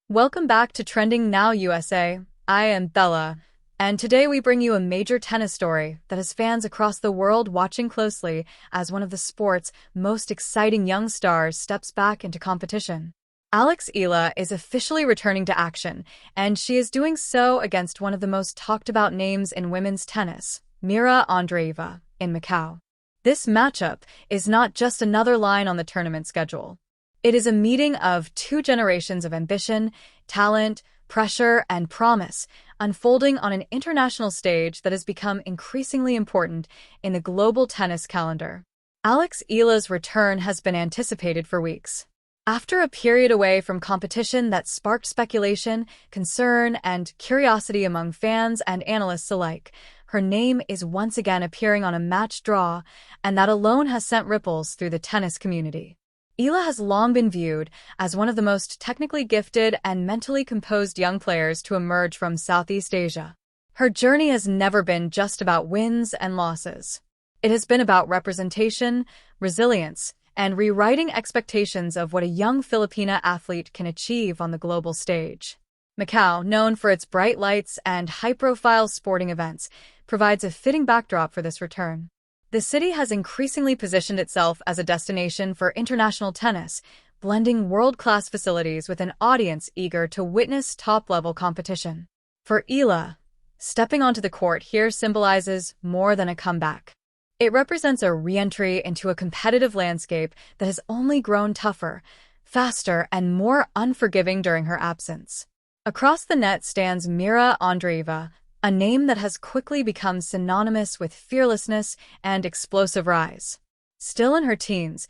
Welcome back to Trending Now USA. I am Bella, and today we bring you a major tennis story that has fans across the world watching closely as one of the sport's most exciting young stars steps back into competition. Alex Eala is officially returning to action, and she is doing so against one of the most talked about names in women's tennis, Mirra Andreeva, in Macau. This matchup is not just another line on the tournament schedule. It is a meeting of two generations of ambition, talent, pressure, and promise, unfolding on an international stage that has become increasingly important in the global tennis calendar. Alex Eala's return has been anticipated for weeks. After a period away from competition that sparked speculation, concern, and curiosity among fans and analysts alike, her name is once again appearing on a match draw, and that alone has sent ripples through the tennis community. Eala has long been viewed as one of the most technically gifted and mentally composed young players to emerge from Southeast Asia. Her journey has never been just about wins and losses. It has been about representation, resilience, and rewriting expectations of what a young Filipina athlete can achieve on the global stage. Macau, known for its bright lights and high-profile sporting events, provides a fitting backdrop for this return. The city has increasingly positioned itself as a destination for international tennis, blending world-class facilities with an audience eager to witness top-level competition. For Eala, stepping onto the court here symbolizes more than a comeback. It represents a re-entry into a competitive landscape that has only grown tougher, faster, and more unforgiving during her absence. Across the net stands Mirra Andreeva, a name that has quickly become synonymous with fearlessness and explosive rise. Still in her teens,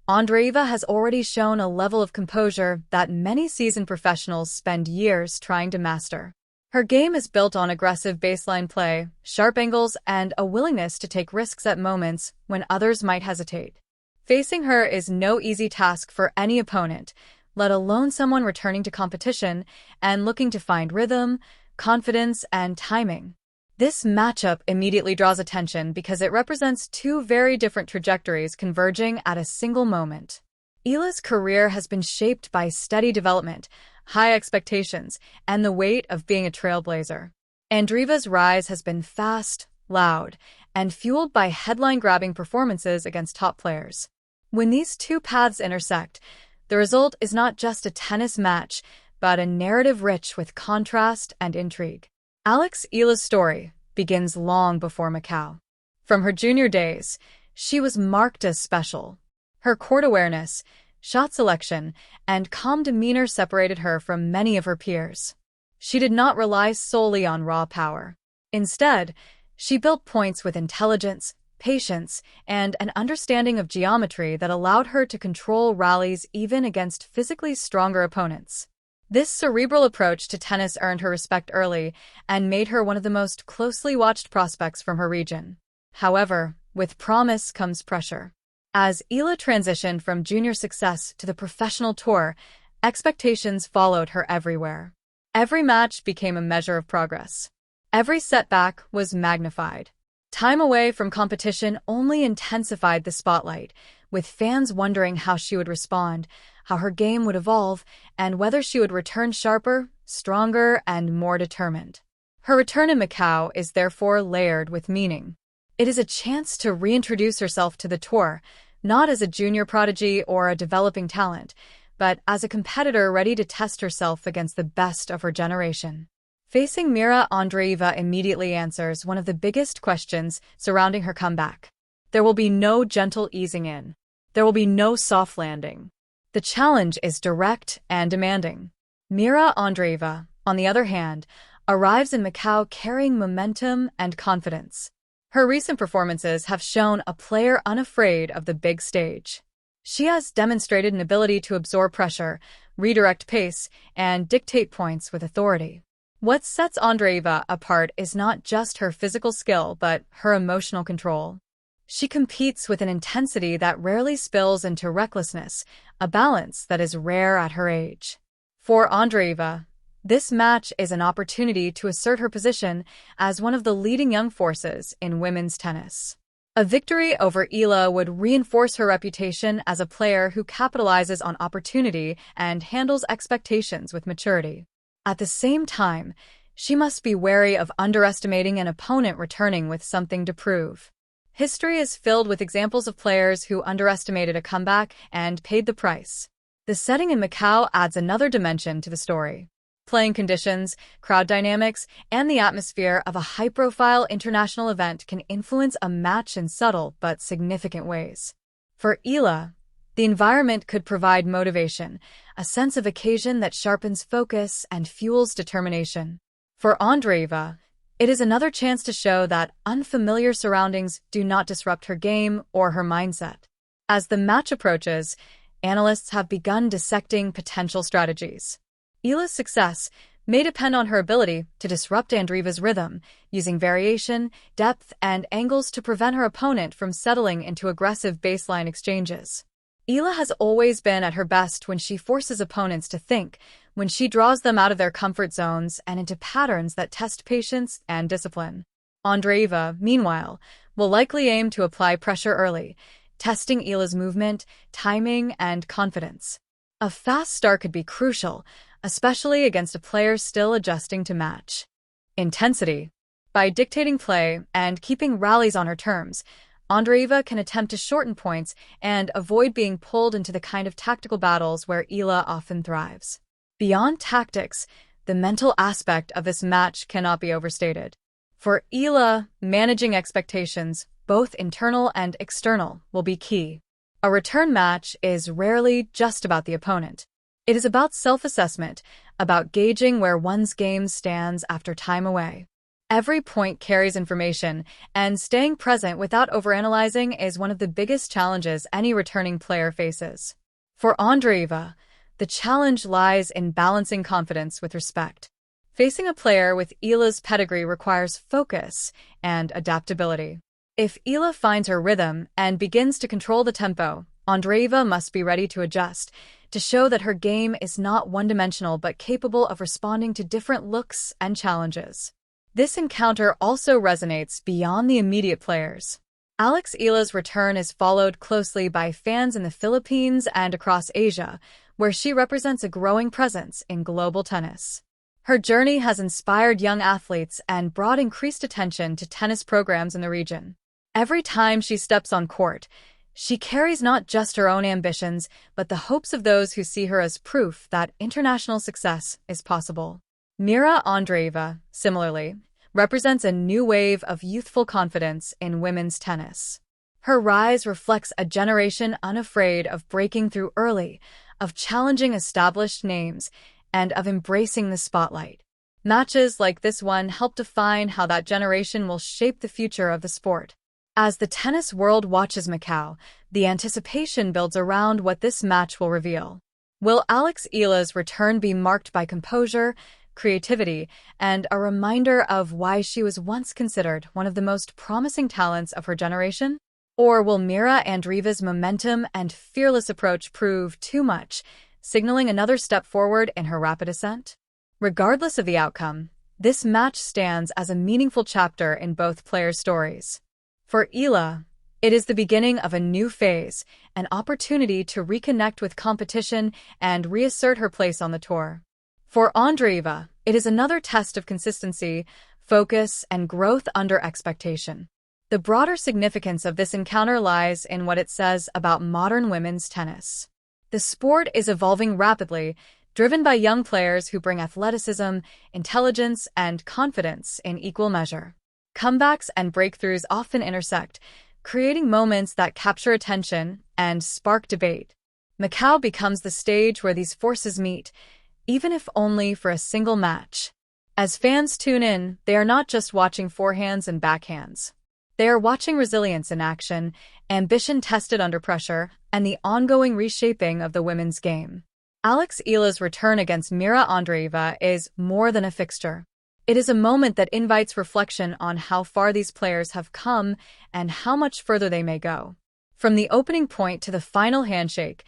Andreeva has already shown a level of composure that many seasoned professionals spend years trying to master. Her game is built on aggressive baseline play, sharp angles, and a willingness to take risks at moments when others might hesitate. Facing her is no easy task for any opponent, let alone someone returning to competition and looking to find rhythm, confidence, and timing. This matchup immediately draws attention because it represents two very different trajectories converging at a single moment. Eala's career has been shaped by steady development, high expectations, and the weight of being a trailblazer. Andreeva's rise has been fast, loud, and fueled by headline-grabbing performances against top players. When these two paths intersect, the result is not just a tennis match, but a narrative rich with contrast and intrigue. Alex Eala's story begins long before Macau. From her junior days, she was marked as special. Her court awareness, shot selection, and calm demeanor separated her from many of her peers. She did not rely solely on raw power. Instead, she built points with intelligence, patience, and an understanding of geometry that allowed her to control rallies even against physically stronger opponents. This cerebral approach to tennis earned her respect early and made her one of the most closely watched prospects from her region. However, with promise comes pressure. As Eala transitioned from junior success to the professional tour, expectations followed her everywhere. Every match became a measure of progress. Every setback was magnified. Time away from competition only intensified the spotlight, with fans wondering how she would respond, how her game would evolve, and whether she would return sharper, stronger, and more determined. Her return in Macau is therefore layered with meaning. It is a chance to reintroduce herself to the tour, not as a junior prodigy or a developing talent, but as a competitor ready to test herself against the best of her generation. Facing Mirra Andreeva immediately answers one of the biggest questions surrounding her comeback. There will be no gentle easing in. There will be no soft landing. The challenge is direct and demanding. Mirra Andreeva, on the other hand, arrives in Macau carrying momentum and confidence. Her recent performances have shown a player unafraid of the big stage. She has demonstrated an ability to absorb pressure, redirect pace, and dictate points with authority. What sets Andreeva apart is not just her physical skill, but her emotional control. She competes with an intensity that rarely spills into recklessness, a balance that is rare at her age. For Andreeva, this match is an opportunity to assert her position as one of the leading young forces in women's tennis. A victory over Eala would reinforce her reputation as a player who capitalizes on opportunity and handles expectations with maturity. At the same time, she must be wary of underestimating an opponent returning with something to prove. History is filled with examples of players who underestimated a comeback and paid the price. The setting in Macau adds another dimension to the story. Playing conditions, crowd dynamics, and the atmosphere of a high-profile international event can influence a match in subtle but significant ways. For Eala, the environment could provide motivation, a sense of occasion that sharpens focus and fuels determination. For Andreeva, it is another chance to show that unfamiliar surroundings do not disrupt her game or her mindset. As the match approaches, analysts have begun dissecting potential strategies. Eala's success may depend on her ability to disrupt Andreeva's rhythm, using variation, depth, and angles to prevent her opponent from settling into aggressive baseline exchanges. Eala has always been at her best when she forces opponents to think, when she draws them out of their comfort zones and into patterns that test patience and discipline. Andreeva, meanwhile, will likely aim to apply pressure early, testing Eala's movement, timing, and confidence. A fast start could be crucial, especially against a player still adjusting to match. Intensity. By dictating play and keeping rallies on her terms, Andreeva can attempt to shorten points and avoid being pulled into the kind of tactical battles where Eala often thrives. Beyond tactics, the mental aspect of this match cannot be overstated. For Eala, managing expectations, both internal and external, will be key. A return match is rarely just about the opponent. It is about self-assessment, about gauging where one's game stands after time away. Every point carries information, and staying present without overanalyzing is one of the biggest challenges any returning player faces. For Andreeva, the challenge lies in balancing confidence with respect. Facing a player with Eala's pedigree requires focus and adaptability. If Eala finds her rhythm and begins to control the tempo, Andreeva must be ready to adjust, to show that her game is not one-dimensional but capable of responding to different looks and challenges. This encounter also resonates beyond the immediate players. Alex Eala's return is followed closely by fans in the Philippines and across Asia, where she represents a growing presence in global tennis. Her journey has inspired young athletes and brought increased attention to tennis programs in the region. Every time she steps on court, she carries not just her own ambitions, but the hopes of those who see her as proof that international success is possible. Mirra Andreeva, similarly, represents a new wave of youthful confidence in women's tennis. Her rise reflects a generation unafraid of breaking through early, of challenging established names, and of embracing the spotlight. Matches like this one help define how that generation will shape the future of the sport. As the tennis world watches Macau, the anticipation builds around what this match will reveal. Will Alex Eala's return be marked by composure, creativity, and a reminder of why she was once considered one of the most promising talents of her generation? Or will Mirra Andreeva's momentum and fearless approach prove too much, signaling another step forward in her rapid ascent? Regardless of the outcome, this match stands as a meaningful chapter in both players' stories. For Eala, it is the beginning of a new phase, an opportunity to reconnect with competition and reassert her place on the tour. For Andreeva, it is another test of consistency, focus, and growth under expectation. The broader significance of this encounter lies in what it says about modern women's tennis. The sport is evolving rapidly, driven by young players who bring athleticism, intelligence, and confidence in equal measure. Comebacks and breakthroughs often intersect, creating moments that capture attention and spark debate. Macau becomes the stage where these forces meet, even if only for a single match. As fans tune in, they are not just watching forehands and backhands. They are watching resilience in action, ambition tested under pressure, and the ongoing reshaping of the women's game. Alex Eala's return against Mirra Andreeva is more than a fixture. It is a moment that invites reflection on how far these players have come and how much further they may go. From the opening point to the final handshake,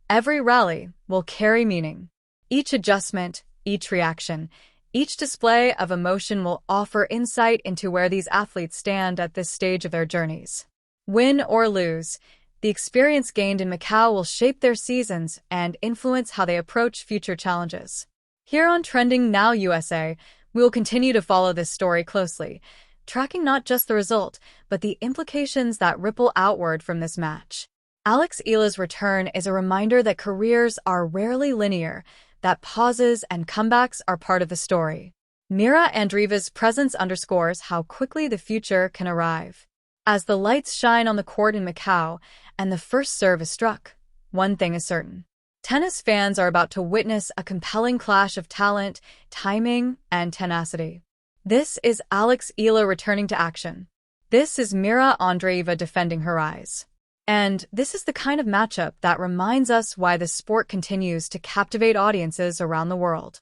every rally will carry meaning. Each adjustment, each reaction, each display of emotion will offer insight into where these athletes stand at this stage of their journeys. Win or lose, the experience gained in Macau will shape their seasons and influence how they approach future challenges. Here on Trending Now USA, we will continue to follow this story closely, tracking not just the result, but the implications that ripple outward from this match. Alex Eala's return is a reminder that careers are rarely linear, that pauses and comebacks are part of the story. Mirra Andreeva's presence underscores how quickly the future can arrive. As the lights shine on the court in Macau and the first serve is struck, one thing is certain. Tennis fans are about to witness a compelling clash of talent, timing, and tenacity. This is Alex Eala returning to action. This is Mirra Andreeva defending her eyes. And this is the kind of matchup that reminds us why the sport continues to captivate audiences around the world.